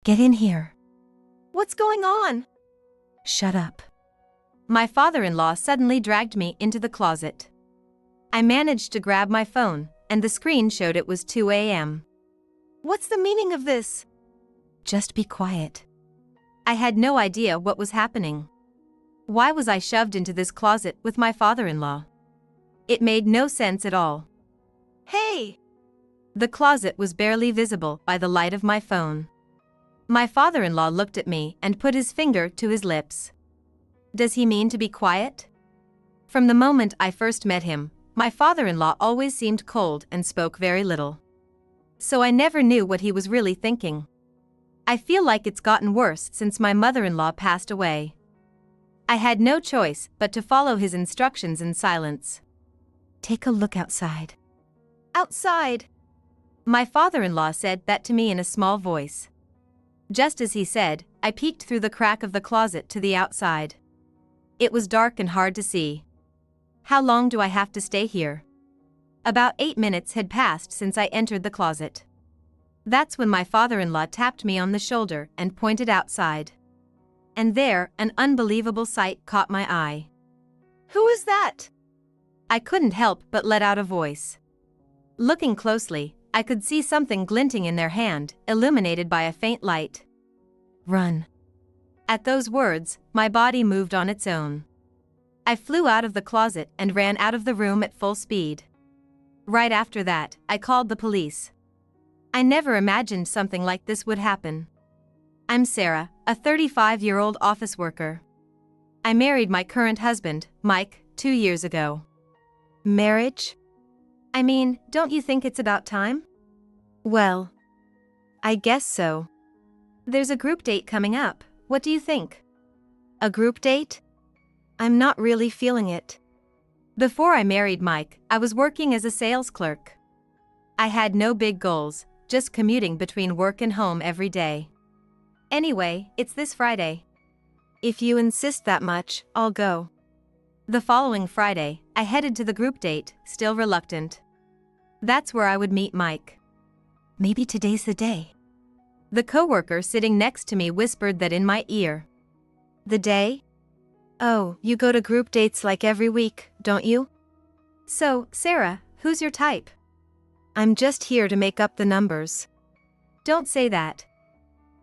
Get in here. What's going on? Shut up. My father-in-law suddenly dragged me into the closet. I managed to grab my phone, and the screen showed it was 2 a.m. What's the meaning of this? Just be quiet. I had no idea what was happening. Why was I shoved into this closet with my father-in-law? It made no sense at all. Hey! The closet was barely visible by the light of my phone. My father-in-law looked at me and put his finger to his lips. Does he mean to be quiet? From the moment I first met him, my father-in-law always seemed cold and spoke very little. So I never knew what he was really thinking. I feel like it's gotten worse since my mother-in-law passed away. I had no choice but to follow his instructions in silence. Take a look outside. Outside? My father-in-law said that to me in a small voice. Just as he said, I peeked through the crack of the closet to the outside. It was dark and hard to see. How long do I have to stay here? About 8 minutes had passed since I entered the closet. That's when my father-in-law tapped me on the shoulder and pointed outside. And there, an unbelievable sight caught my eye. Who is that? I couldn't help but let out a voice. Looking closely, I could see something glinting in their hand, illuminated by a faint light. Run. At those words, my body moved on its own. I flew out of the closet and ran out of the room at full speed. Right after that, I called the police. I never imagined something like this would happen. I'm Sarah, a 35-year-old office worker. I married my current husband, Mike, 2 years ago. Marriage? I mean, don't you think it's about time? Well, I guess so. There's a group date coming up. What do you think? A group date? I'm not really feeling it. Before I married Mike, I was working as a sales clerk. I had no big goals, just commuting between work and home every day. Anyway, it's this Friday. If you insist that much, I'll go. The following Friday, I headed to the group date, still reluctant. That's where I would meet Mike. Maybe today's the day. The coworker sitting next to me whispered that in my ear. The day? Oh, you go to group dates like every week, don't you? So, Sarah, who's your type? I'm just here to make up the numbers. Don't say that.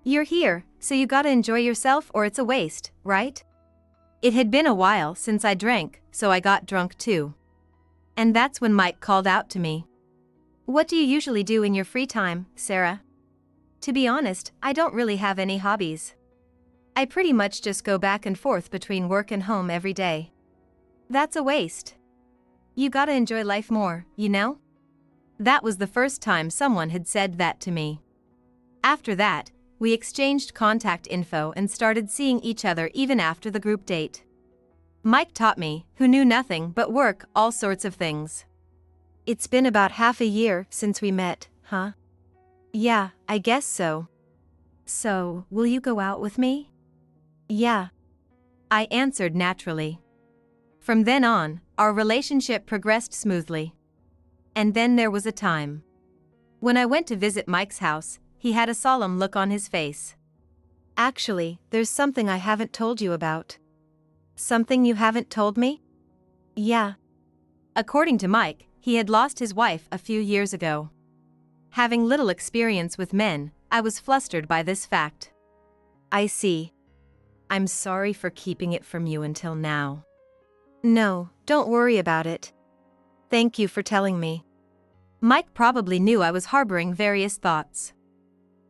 You're here, so you gotta enjoy yourself or it's a waste, right? It had been a while since I drank, so I got drunk too. And that's when Mike called out to me. What do you usually do in your free time, Sarah? To be honest, I don't really have any hobbies. I pretty much just go back and forth between work and home every day. That's a waste. You gotta enjoy life more, you know? That was the first time someone had said that to me. After that, we exchanged contact info and started seeing each other even after the group date. Mike taught me, who knew nothing but work, all sorts of things. It's been about half a year since we met, huh? Yeah, I guess so. So, will you go out with me? Yeah. I answered naturally. From then on, our relationship progressed smoothly. And then there was a time. When I went to visit Mike's house, he had a solemn look on his face. Actually, there's something I haven't told you about. Something you haven't told me? Yeah. According to Mike, he had lost his wife a few years ago. Having little experience with men, I was flustered by this fact. I see. I'm sorry for keeping it from you until now. No, don't worry about it. Thank you for telling me. Mike probably knew I was harboring various thoughts.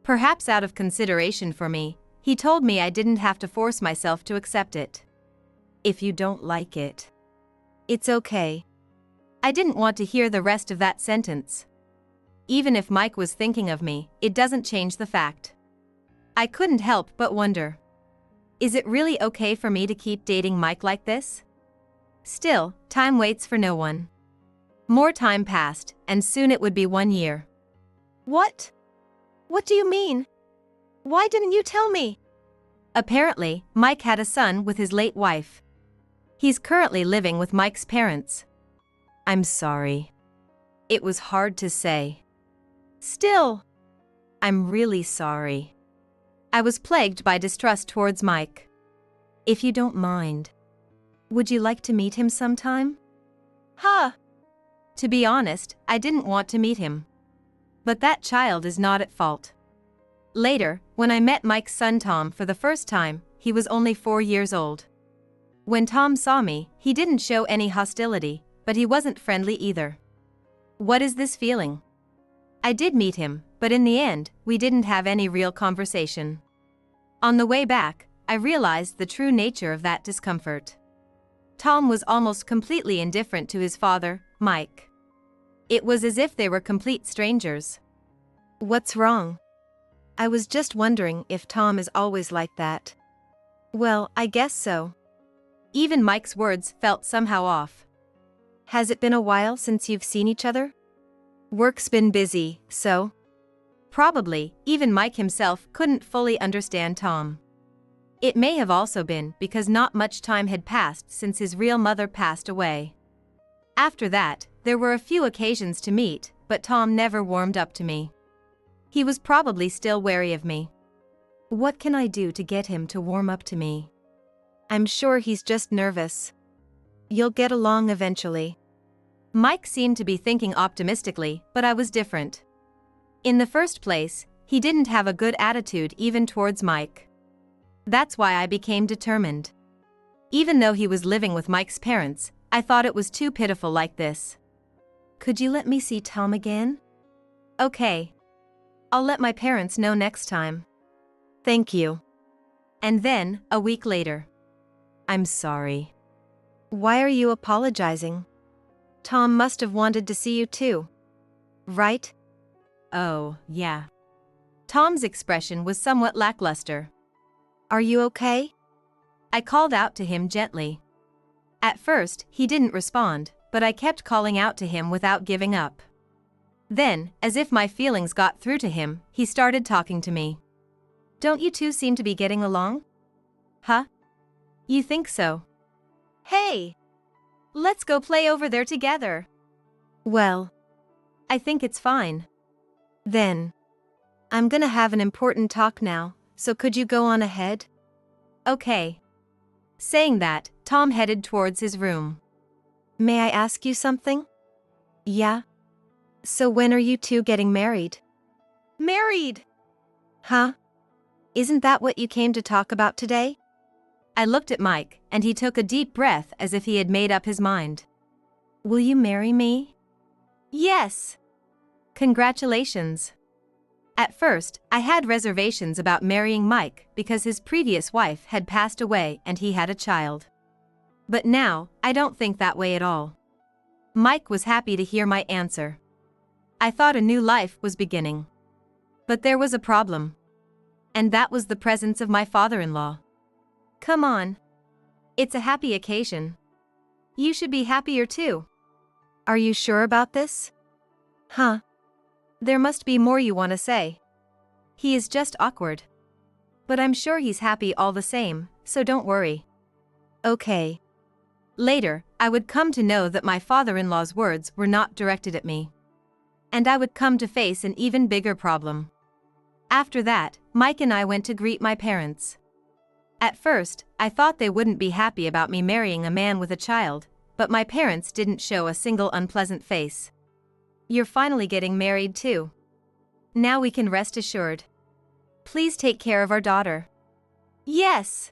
Perhaps out of consideration for me, he told me I didn't have to force myself to accept it. If you don't like it, it's okay. I didn't want to hear the rest of that sentence. Even if Mike was thinking of me, it doesn't change the fact. I couldn't help but wonder. Is it really okay for me to keep dating Mike like this? Still, time waits for no one. More time passed, and soon it would be 1 year. What? What do you mean? Why didn't you tell me? Apparently, Mike had a son with his late wife. He's currently living with Mike's parents. I'm sorry. It was hard to say. Still, I'm really sorry. I was plagued by distrust towards Mike. If you don't mind, would you like to meet him sometime? Huh. To be honest, I didn't want to meet him. But that child is not at fault. Later, when I met Mike's son Tom for the first time, he was only 4 years old. When Tom saw me, he didn't show any hostility, but he wasn't friendly either. What is this feeling? I did meet him, but in the end, we didn't have any real conversation. On the way back, I realized the true nature of that discomfort. Tom was almost completely indifferent to his father, Mike. It was as if they were complete strangers. What's wrong? I was just wondering if Tom is always like that. Well, I guess so. Even Mike's words felt somehow off. Has it been a while since you've seen each other? Work's been busy, so? Probably, even Mike himself couldn't fully understand Tom. It may have also been because not much time had passed since his real mother passed away. After that, there were a few occasions to meet, but Tom never warmed up to me. He was probably still wary of me. What can I do to get him to warm up to me? I'm sure he's just nervous. You'll get along eventually. Mike seemed to be thinking optimistically, but I was different. In the first place, he didn't have a good attitude even towards Mike. That's why I became determined. Even though he was living with Mike's parents, I thought it was too pitiful like this. Could you let me see Tom again? Okay. I'll let my parents know next time. Thank you. And then, a week later. I'm sorry. Why are you apologizing? Tom must have wanted to see you too. Right? Oh, yeah. Tom's expression was somewhat lackluster. Are you okay? I called out to him gently. At first, he didn't respond, but I kept calling out to him without giving up. Then, as if my feelings got through to him, he started talking to me. Don't you two seem to be getting along? Huh? You think so? Hey! Let's go play over there together. Well, I think it's fine. Then, I'm gonna have an important talk now, so could you go on ahead? Okay. Saying that, Tom headed towards his room. May I ask you something? Yeah? So when are you two getting married? Married! Huh? Isn't that what you came to talk about today? I looked at Mike, and he took a deep breath as if he had made up his mind. Will you marry me? Yes! Congratulations! At first, I had reservations about marrying Mike because his previous wife had passed away and he had a child. But now, I don't think that way at all. Mike was happy to hear my answer. I thought a new life was beginning. But there was a problem. And that was the presence of my father-in-law. Come on. It's a happy occasion. You should be happier too. Are you sure about this? Huh? There must be more you want to say. He is just awkward. But I'm sure he's happy all the same, so don't worry. Okay. Later, I would come to know that my father-in-law's words were not directed at me. And I would come to face an even bigger problem. After that, Mike and I went to greet my parents. At first, I thought they wouldn't be happy about me marrying a man with a child, but my parents didn't show a single unpleasant face. You're finally getting married too. Now we can rest assured. Please take care of our daughter. Yes!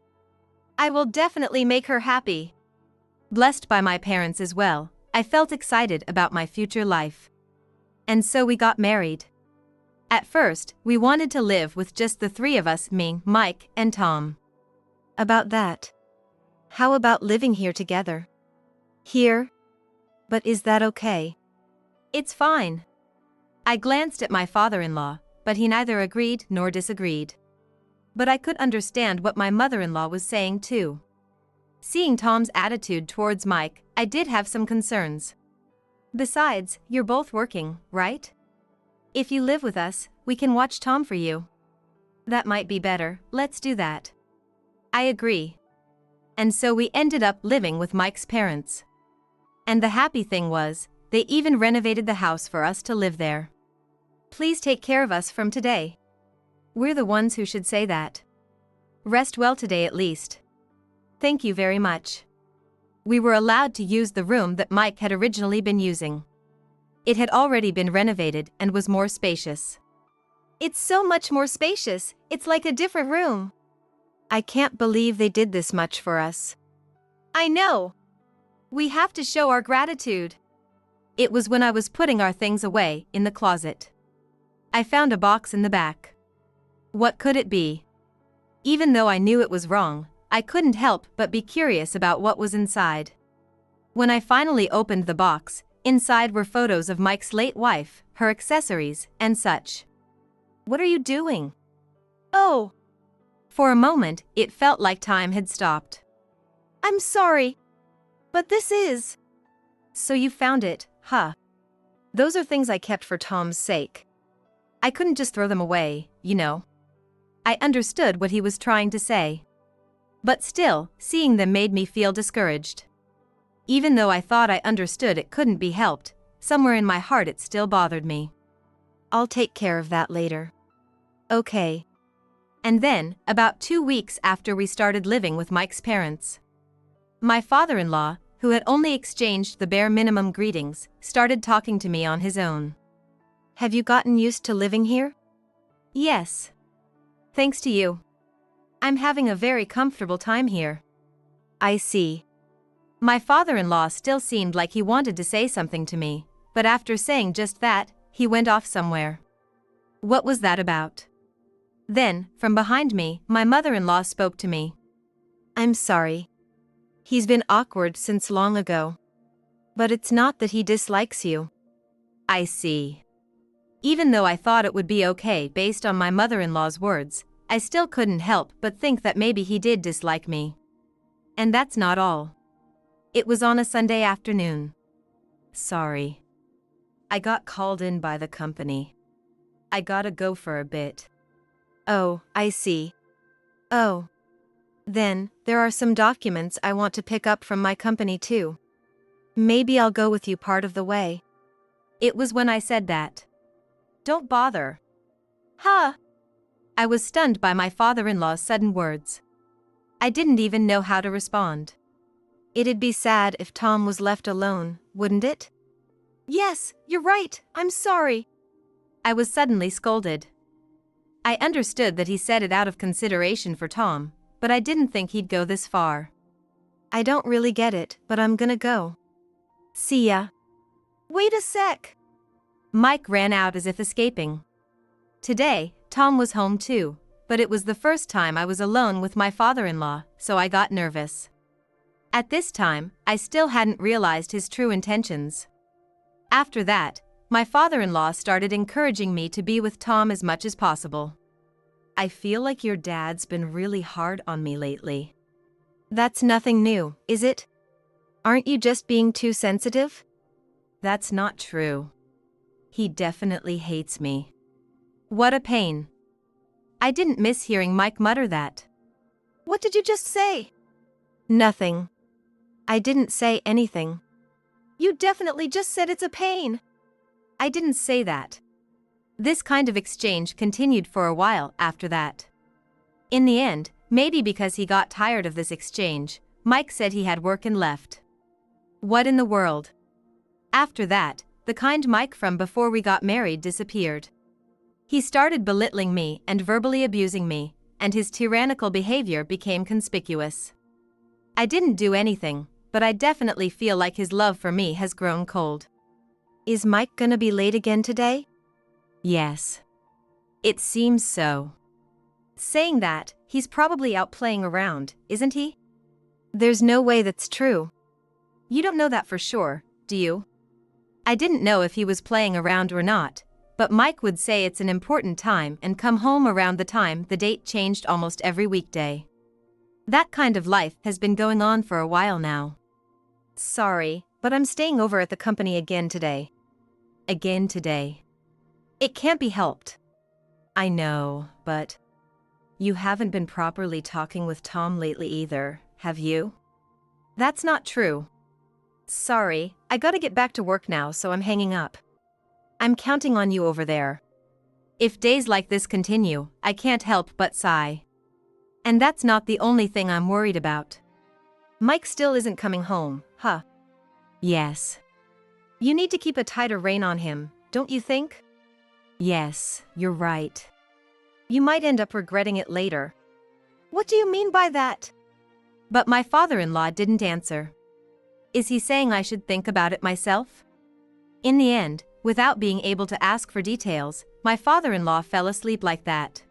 I will definitely make her happy. Blessed by my parents as well, I felt excited about my future life. And so we got married. At first, we wanted to live with just the three of us, me, Mike, and Tom. About that. How about living here together? Here? But is that okay? It's fine. I glanced at my father-in-law, but he neither agreed nor disagreed. But I could understand what my mother-in-law was saying too. Seeing Tom's attitude towards Mike, I did have some concerns. Besides, you're both working, right? If you live with us, we can watch Tom for you. That might be better, let's do that. I agree. And so we ended up living with Mike's parents. And the happy thing was, they even renovated the house for us to live there. Please take care of us from today. We're the ones who should say that. Rest well today at least. Thank you very much. We were allowed to use the room that Mike had originally been using. It had already been renovated and was more spacious. It's so much more spacious, it's like a different room. I can't believe they did this much for us. I know. We have to show our gratitude. It was when I was putting our things away in the closet. I found a box in the back. What could it be? Even though I knew it was wrong, I couldn't help but be curious about what was inside. When I finally opened the box, inside were photos of Mike's late wife, her accessories, and such. What are you doing? Oh! For a moment, it felt like time had stopped. I'm sorry. But this is... So you found it, huh? Those are things I kept for Tom's sake. I couldn't just throw them away, you know. I understood what he was trying to say. But still, seeing them made me feel discouraged. Even though I thought I understood it couldn't be helped, somewhere in my heart it still bothered me. I'll take care of that later. Okay. And then, about 2 weeks after we started living with Mike's parents, my father-in-law, who had only exchanged the bare minimum greetings, started talking to me on his own. Have you gotten used to living here? Yes. Thanks to you. I'm having a very comfortable time here. I see. My father-in-law still seemed like he wanted to say something to me, but after saying just that, he went off somewhere. What was that about? Then, from behind me, my mother-in-law spoke to me. I'm sorry. He's been awkward since long ago. But it's not that he dislikes you. I see. Even though I thought it would be okay based on my mother-in-law's words, I still couldn't help but think that maybe he did dislike me. And that's not all. It was on a Sunday afternoon. Sorry. I got called in by the company. I gotta go for a bit. Oh, I see. Oh. Then, there are some documents I want to pick up from my company too. Maybe I'll go with you part of the way. It was when I said that. Don't bother. Huh? I was stunned by my father-in-law's sudden words. I didn't even know how to respond. It'd be sad if Tom was left alone, wouldn't it? Yes, you're right, I'm sorry. I was suddenly scolded. I understood that he said it out of consideration for Tom, but I didn't think he'd go this far. I don't really get it, but I'm gonna go. See ya. Wait a sec. Mike ran out as if escaping. Today, Tom was home too, but it was the first time I was alone with my father-in-law, so I got nervous. At this time, I still hadn't realized his true intentions. After that, my father-in-law started encouraging me to be with Tom as much as possible. I feel like your dad's been really hard on me lately. That's nothing new, is it? Aren't you just being too sensitive? That's not true. He definitely hates me. What a pain. I didn't miss hearing Mike mutter that. What did you just say? Nothing. I didn't say anything. You definitely just said it's a pain. I didn't say that. This kind of exchange continued for a while after that. In the end, maybe because he got tired of this exchange, Mike said he had work and left. What in the world? After that, the kind Mike from before we got married disappeared. He started belittling me and verbally abusing me, and his tyrannical behavior became conspicuous. I didn't do anything, but I definitely feel like his love for me has grown cold. Is Mike gonna be late again today? Yes. It seems so. Saying that, he's probably out playing around, isn't he? There's no way that's true. You don't know that for sure, do you? I didn't know if he was playing around or not, but Mike would say it's an important time and come home around the time the date changed almost every weekday. That kind of life has been going on for a while now. Sorry, but I'm staying over at the company again today. Again today. It can't be helped. I know, but you haven't been properly talking with Tom lately either, have you? That's not true. Sorry, I gotta get back to work now, so I'm hanging up. I'm counting on you over there. If days like this continue, I can't help but sigh. And that's not the only thing I'm worried about. Mike still isn't coming home, huh? Yes. You need to keep a tighter rein on him, don't you think? Yes, you're right. You might end up regretting it later. What do you mean by that? But my father-in-law didn't answer. Is he saying I should think about it myself? In the end, without being able to ask for details, my father-in-law fell asleep like that.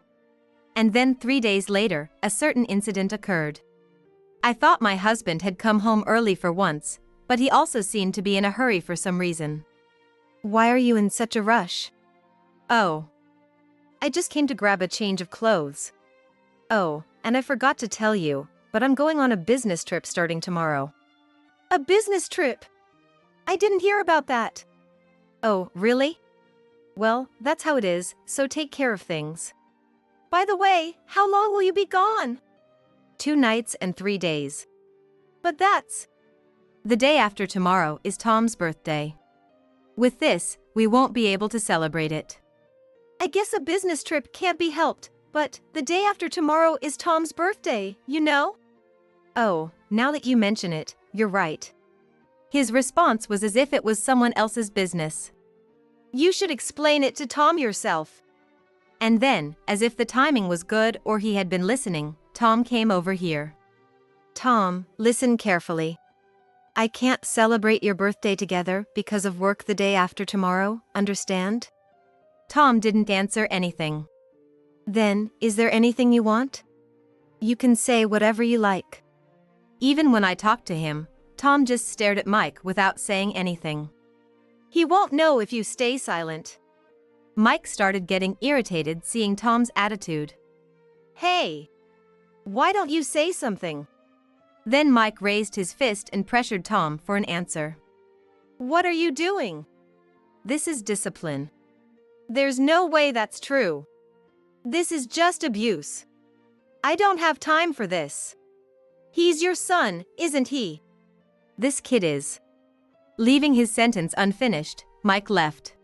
And then 3 days later, a certain incident occurred. I thought my husband had come home early for once, but he also seemed to be in a hurry for some reason. Why are you in such a rush? Oh. I just came to grab a change of clothes. Oh, and I forgot to tell you, but I'm going on a business trip starting tomorrow. A business trip? I didn't hear about that. Oh, really? Well, that's how it is, so take care of things. By the way, how long will you be gone? 2 nights and 3 days. But that's... The day after tomorrow is Tom's birthday. With this, we won't be able to celebrate it. I guess a business trip can't be helped, but the day after tomorrow is Tom's birthday, you know? Oh, now that you mention it, you're right. His response was as if it was someone else's business. You should explain it to Tom yourself. And then, as if the timing was good or he had been listening, Tom came over here. Tom, listen carefully. I can't celebrate your birthday together because of work the day after tomorrow, understand? Tom didn't answer anything. Then, is there anything you want? You can say whatever you like. Even when I talked to him, Tom just stared at Mike without saying anything. He won't know if you stay silent. Mike started getting irritated seeing Tom's attitude. Hey! Why don't you say something? Then Mike raised his fist and pressured Tom for an answer. What are you doing? This is discipline. There's no way that's true. This is just abuse. I don't have time for this. He's your son, isn't he? This kid is. Leaving his sentence unfinished, Mike left.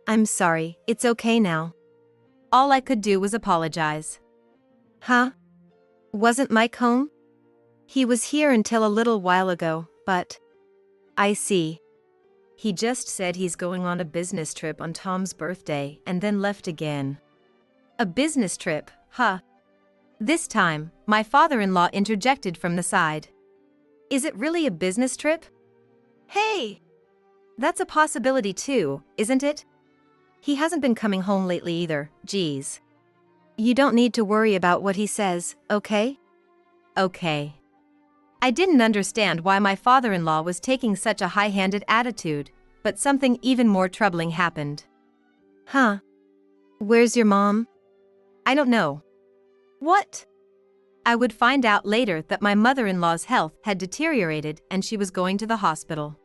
I'm sorry, it's okay now. All I could do was apologize. Huh? Wasn't Mike home? He was here until a little while ago, but... I see. He just said he's going on a business trip on Tom's birthday and then left again. A business trip, huh? This time, my father-in-law interjected from the side. Is it really a business trip? Hey! That's a possibility too, isn't it? He hasn't been coming home lately either, geez. You don't need to worry about what he says, okay? Okay. I didn't understand why my father-in-law was taking such a high-handed attitude, but something even more troubling happened. Huh? Where's your mom? I don't know. What? I would find out later that my mother-in-law's health had deteriorated and she was going to the hospital.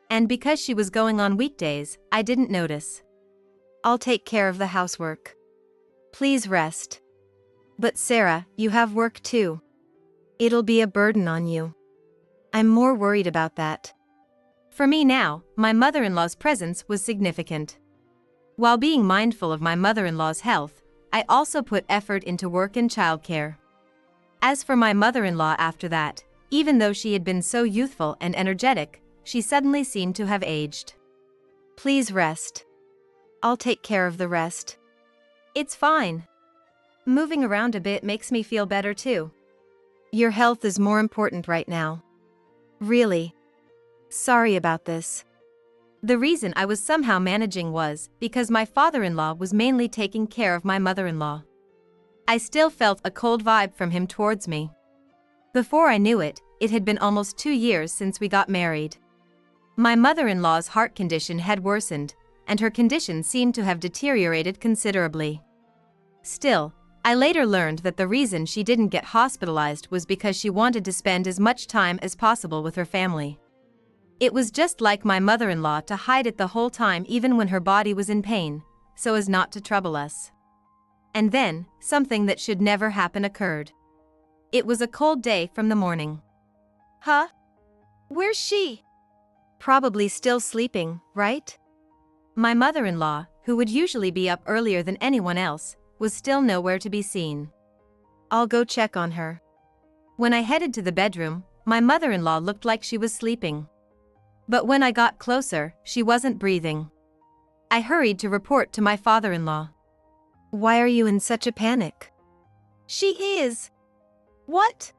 And because she was going on weekdays, I didn't notice. I'll take care of the housework. Please rest. But Sarah, you have work too. It'll be a burden on you. I'm more worried about that. For me now, my mother-in-law's presence was significant. While being mindful of my mother-in-law's health, I also put effort into work and childcare. As for my mother-in-law after that, even though she had been so youthful and energetic, she suddenly seemed to have aged. Please rest. I'll take care of the rest. It's fine. Moving around a bit makes me feel better too. Your health is more important right now. Really. Sorry about this. The reason I was somehow managing was because my father-in-law was mainly taking care of my mother-in-law. I still felt a cold vibe from him towards me. Before I knew it, it had been almost 2 years since we got married. My mother-in-law's heart condition had worsened, and her condition seemed to have deteriorated considerably. Still, I later learned that the reason she didn't get hospitalized was because she wanted to spend as much time as possible with her family. It was just like my mother-in-law to hide it the whole time even when her body was in pain, so as not to trouble us. And then, something that should never happen occurred. It was a cold day from the morning. Huh? Where's she? Probably still sleeping, right? My mother-in-law, who would usually be up earlier than anyone else, was still nowhere to be seen. I'll go check on her. When I headed to the bedroom, my mother-in-law looked like she was sleeping. But when I got closer, she wasn't breathing. I hurried to report to my father-in-law. Why are you in such a panic? She is. What?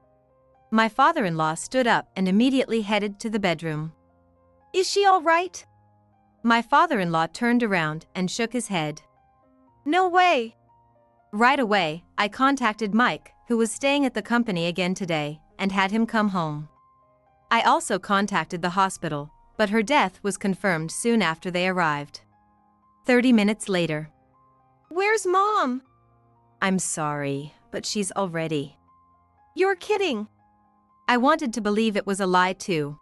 My father-in-law stood up and immediately headed to the bedroom. Is she all right? My father-in-law turned around and shook his head. No way. Right away, I contacted Mike, who was staying at the company again today, and had him come home. I also contacted the hospital, but her death was confirmed soon after they arrived. 30 minutes later. Where's Mom? I'm sorry, but she's already. You're kidding. I wanted to believe it was a lie too.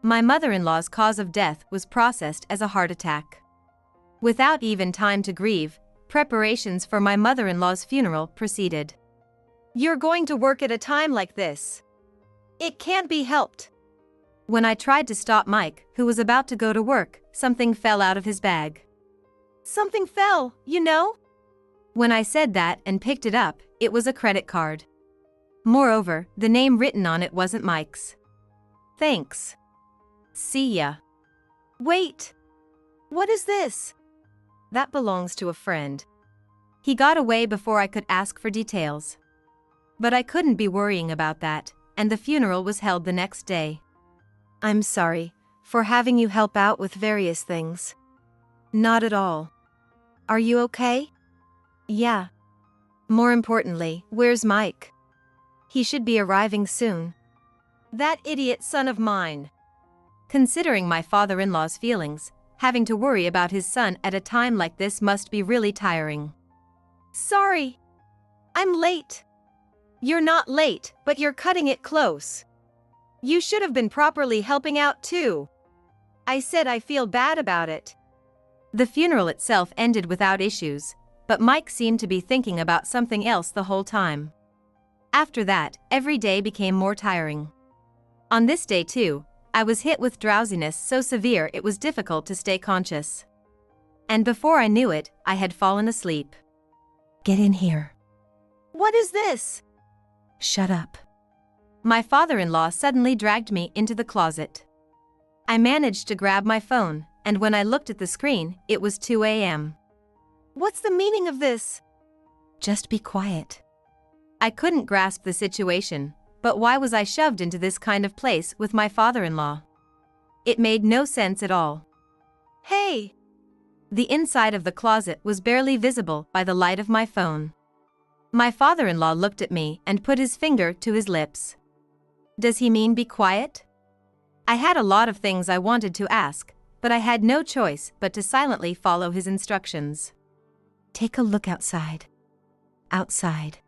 My mother-in-law's cause of death was processed as a heart attack. Without even time to grieve, preparations for my mother-in-law's funeral proceeded. You're going to work at a time like this. It can't be helped. When I tried to stop Mike, who was about to go to work, something fell out of his bag. Something fell, you know? When I said that and picked it up, it was a credit card. Moreover, the name written on it wasn't Mike's. Thanks. See ya. Wait. What is this? That belongs to a friend. He got away before I could ask for details. But I couldn't be worrying about that, and the funeral was held the next day. I'm sorry for having you help out with various things. Not at all. Are you okay? Yeah. More importantly, where's Mike? He should be arriving soon. That idiot son of mine. Considering my father-in-law's feelings, having to worry about his son at a time like this must be really tiring. Sorry. I'm late. You're not late, but you're cutting it close. You should have been properly helping out too. I said I feel bad about it. The funeral itself ended without issues, but Mike seemed to be thinking about something else the whole time. After that, every day became more tiring. On this day too, I was hit with drowsiness so severe it was difficult to stay conscious. And before I knew it, I had fallen asleep. Get in here. What is this? Shut up. My father-in-law suddenly dragged me into the closet. I managed to grab my phone, and when I looked at the screen, it was 2 a.m. What's the meaning of this? Just be quiet. I couldn't grasp the situation, but why was I shoved into this kind of place with my father-in-law? It made no sense at all. Hey! The inside of the closet was barely visible by the light of my phone. My father-in-law looked at me and put his finger to his lips. Does he mean be quiet? I had a lot of things I wanted to ask, but I had no choice but to silently follow his instructions. Take a look outside. Outside.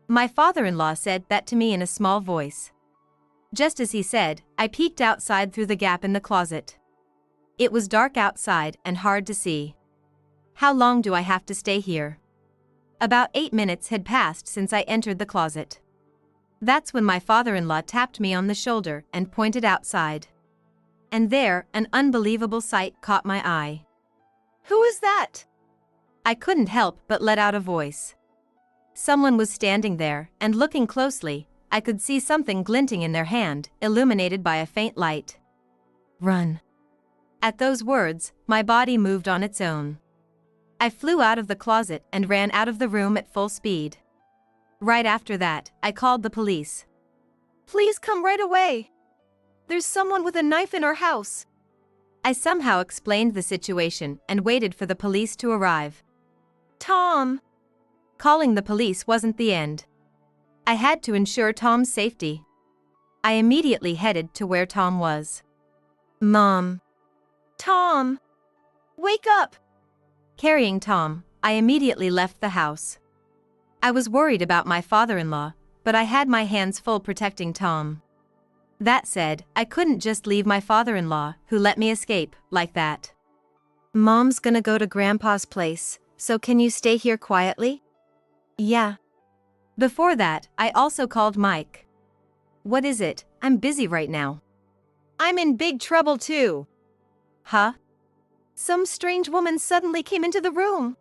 My father-in-law said that to me in a small voice. Just as he said, I peeked outside through the gap in the closet. It was dark outside and hard to see. How long do I have to stay here? About 8 minutes had passed since I entered the closet. That's when my father-in-law tapped me on the shoulder and pointed outside. And there, an unbelievable sight caught my eye. Who is that? I couldn't help but let out a voice. Someone was standing there, and looking closely, I could see something glinting in their hand, illuminated by a faint light. Run. At those words, my body moved on its own. I flew out of the closet and ran out of the room at full speed. Right after that, I called the police. Please come right away. There's someone with a knife in our house. I somehow explained the situation and waited for the police to arrive. Tom. Calling the police wasn't the end. I had to ensure Tom's safety. I immediately headed to where Tom was. Mom. Tom. Wake up. Carrying Tom, I immediately left the house. I was worried about my father-in-law, but I had my hands full protecting Tom. That said, I couldn't just leave my father-in-law, who let me escape, like that. Mom's gonna go to Grandpa's place, so can you stay here quietly? Yeah. Before that, I also called Mike. What is it? I'm busy right now. I'm in big trouble too. Huh? Some strange woman suddenly came into the room.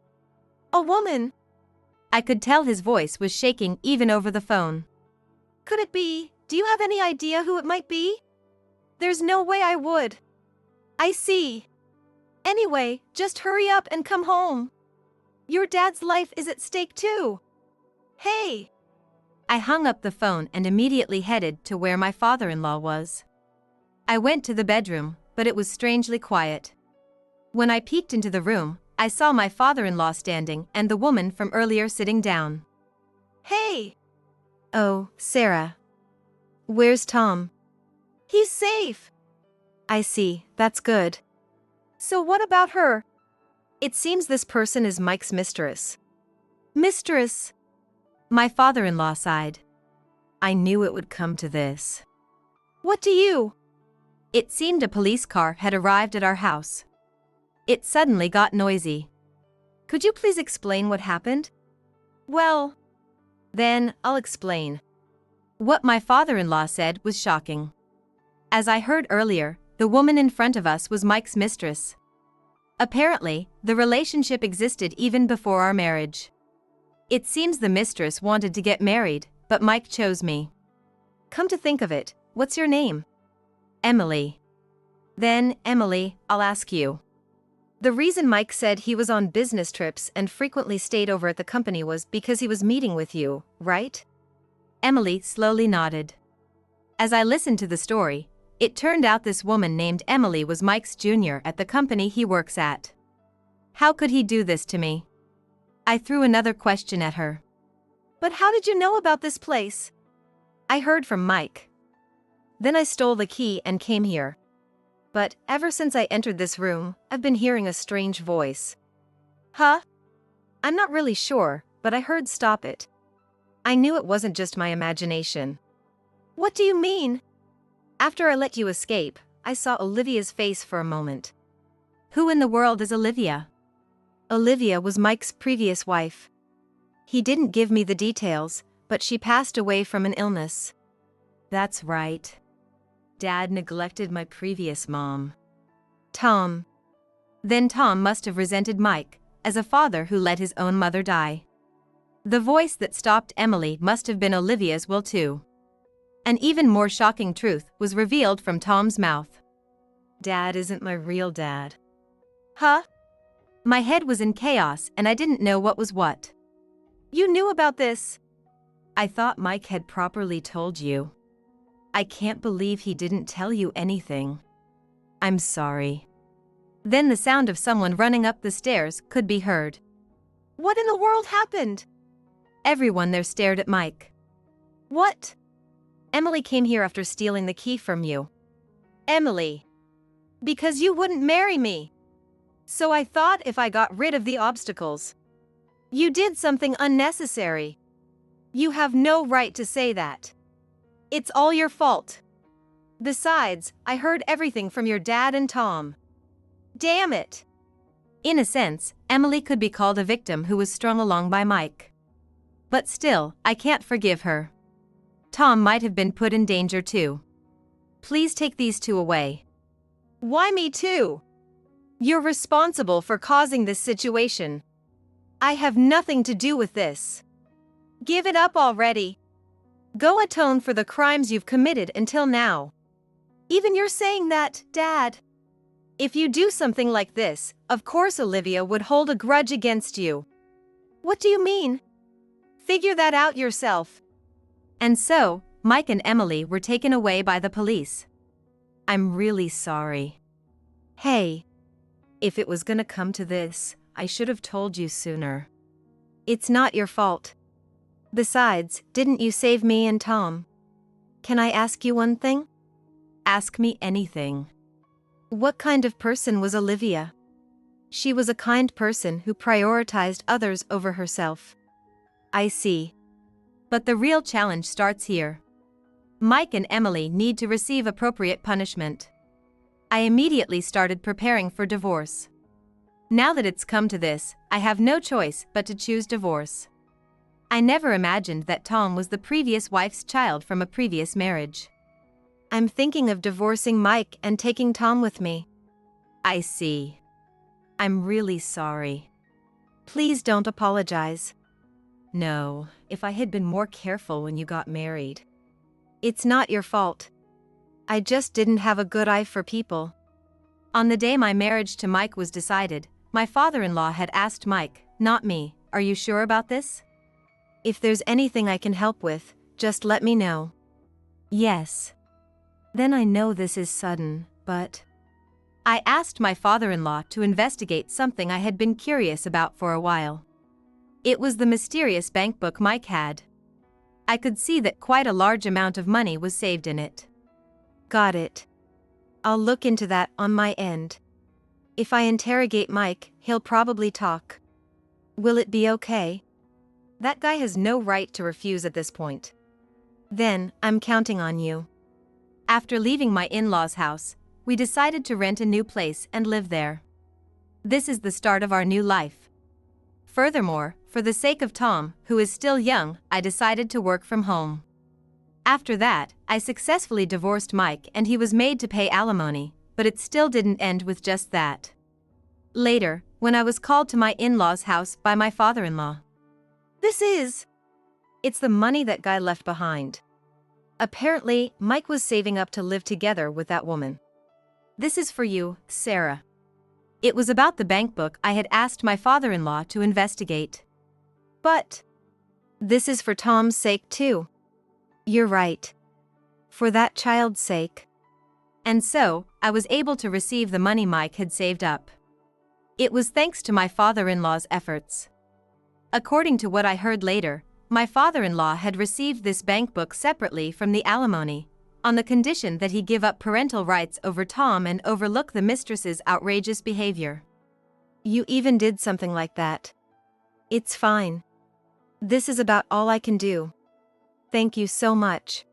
A woman. I could tell his voice was shaking even over the phone. Could it be? Do you have any idea who it might be? There's no way I would. I see. Anyway, just hurry up and come home. Your dad's life is at stake too. Hey! I hung up the phone and immediately headed to where my father-in-law was. I went to the bedroom, but it was strangely quiet. When I peeked into the room, I saw my father-in-law standing and the woman from earlier sitting down. Hey! Oh, Sarah. Where's Tom? He's safe. I see, that's good. So what about her? It seems this person is Mike's mistress. Mistress? My father-in-law sighed. I knew it would come to this. What do you? It seemed a police car had arrived at our house. It suddenly got noisy. Could you please explain what happened? Well, then I'll explain. What my father-in-law said was shocking. As I heard earlier, the woman in front of us was Mike's mistress. Apparently, the relationship existed even before our marriage. It seems the mistress wanted to get married, but Mike chose me. Come to think of it, what's your name? Emily. Then, Emily, I'll ask you. The reason Mike said he was on business trips and frequently stayed over at the company was because he was meeting with you, right? Emily slowly nodded. As I listened to the story, it turned out this woman named Emily was Mike's junior at the company he works at. How could he do this to me? I threw another question at her. But how did you know about this place? I heard from Mike. Then I stole the key and came here. But ever since I entered this room, I've been hearing a strange voice. Huh? I'm not really sure, but I heard stop it. I knew it wasn't just my imagination. What do you mean? After I let you escape, I saw Olivia's face for a moment. Who in the world is Olivia? Olivia was Mike's previous wife. He didn't give me the details, but she passed away from an illness. That's right. Dad neglected my previous mom. Tom. Then Tom must have resented Mike, as a father who let his own mother die. The voice that stopped Emily must have been Olivia's will too. An even more shocking truth was revealed from Tom's mouth. Dad isn't my real dad. Huh? My head was in chaos and I didn't know what was what. You knew about this. I thought Mike had properly told you. I can't believe he didn't tell you anything. I'm sorry. Then the sound of someone running up the stairs could be heard. What in the world happened? Everyone there stared at Mike. What? Emily came here after stealing the key from you. Emily. Because you wouldn't marry me. So I thought if I got rid of the obstacles. You did something unnecessary. You have no right to say that. It's all your fault. Besides, I heard everything from your dad and Tom. Damn it. In a sense, Emily could be called a victim who was strung along by Mike. But still, I can't forgive her. Tom might have been put in danger too. Please take these two away. Why me too? You're responsible for causing this situation. I have nothing to do with this. Give it up already. Go atone for the crimes you've committed until now. Even you're saying that, Dad. If you do something like this, of course Olivia would hold a grudge against you. What do you mean? Figure that out yourself. And so, Mike and Emily were taken away by the police. I'm really sorry. Hey. If it was gonna come to this, I should have told you sooner. It's not your fault. Besides, didn't you save me and Tom? Can I ask you one thing? Ask me anything. What kind of person was Olivia? She was a kind person who prioritized others over herself. I see. But the real challenge starts here. Mike and Emily need to receive appropriate punishment. I immediately started preparing for divorce. Now that it's come to this, I have no choice but to choose divorce. I never imagined that Tom was the previous wife's child from a previous marriage. I'm thinking of divorcing Mike and taking Tom with me. I see. I'm really sorry. Please don't apologize. No, if I had been more careful when you got married. It's not your fault. I just didn't have a good eye for people. On the day my marriage to Mike was decided, my father-in-law had asked Mike, not me, "Are you sure about this?" If there's anything I can help with, just let me know. Yes. Then I know this is sudden, but I asked my father-in-law to investigate something I had been curious about for a while. It was the mysterious bank book Mike had. I could see that quite a large amount of money was saved in it. Got it. I'll look into that on my end. If I interrogate Mike, he'll probably talk. Will it be okay? That guy has no right to refuse at this point. Then, I'm counting on you. After leaving my in-laws' house, we decided to rent a new place and live there. This is the start of our new life. Furthermore, for the sake of Tom, who is still young, I decided to work from home. After that, I successfully divorced Mike and he was made to pay alimony, but it still didn't end with just that. Later, when I was called to my in-laws' house by my father-in-law. It's the money that guy left behind. Apparently, Mike was saving up to live together with that woman. This is for you, Sarah. It was about the bank book I had asked my father-in-law to investigate. But this is for Tom's sake too. You're right. For that child's sake. And so, I was able to receive the money Mike had saved up. It was thanks to my father-in-law's efforts. According to what I heard later, my father-in-law had received this bank book separately from the alimony, on the condition that he give up parental rights over Tom and overlook the mistress's outrageous behavior. You even did something like that. It's fine. This is about all I can do. Thank you so much.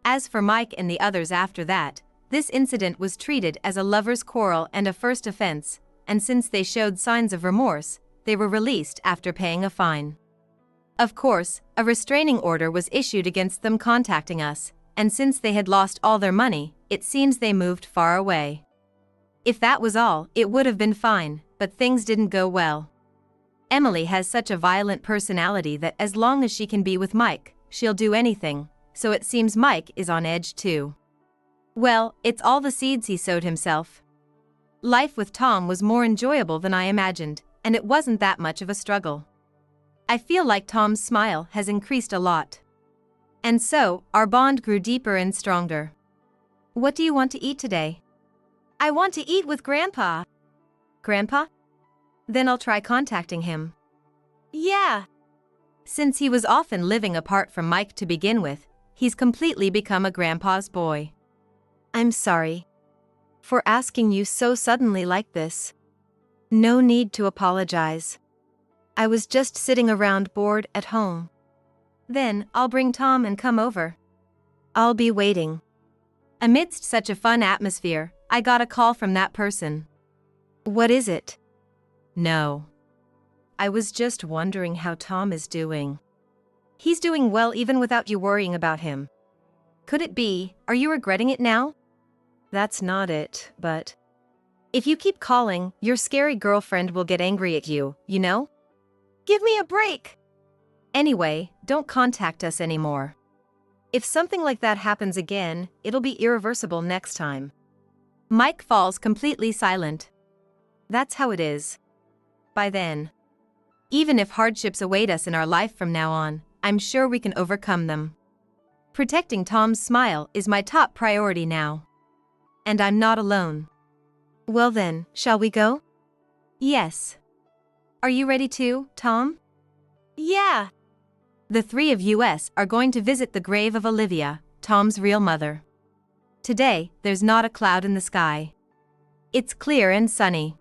As for Mike and the others after that, this incident was treated as a lover's quarrel and a first offense, and since they showed signs of remorse, they were released after paying a fine. Of course, a restraining order was issued against them contacting us, and since they had lost all their money, it seems they moved far away. If that was all, it would have been fine, but things didn't go well. Emily has such a violent personality that as long as she can be with Mike, she'll do anything, so it seems Mike is on edge too. Well, it's all the seeds he sowed himself. Life with Tom was more enjoyable than I imagined, and it wasn't that much of a struggle. I feel like Tom's smile has increased a lot. And so, our bond grew deeper and stronger. What do you want to eat today? I want to eat with Grandpa. Grandpa? Then I'll try contacting him. Yeah. Since he was often living apart from Mike to begin with, he's completely become a grandpa's boy. I'm sorry for asking you so suddenly like this. No need to apologize. I was just sitting around bored at home. Then, I'll bring Tom and come over. I'll be waiting. Amidst such a fun atmosphere, I got a call from that person. What is it? No. I was just wondering how Tom is doing. He's doing well even without you worrying about him. Could it be, are you regretting it now? That's not it, but if you keep calling, your scary girlfriend will get angry at you, you know? Give me a break! Anyway, don't contact us anymore. If something like that happens again, it'll be irreversible next time. Mike falls completely silent. That's how it is. By then. Even if hardships await us in our life from now on, I'm sure we can overcome them. Protecting Tom's smile is my top priority now. And I'm not alone. Well then, shall we go? Yes. Are you ready too, Tom? Yeah. The three of us are going to visit the grave of Olivia, Tom's real mother. Today, there's not a cloud in the sky. It's clear and sunny.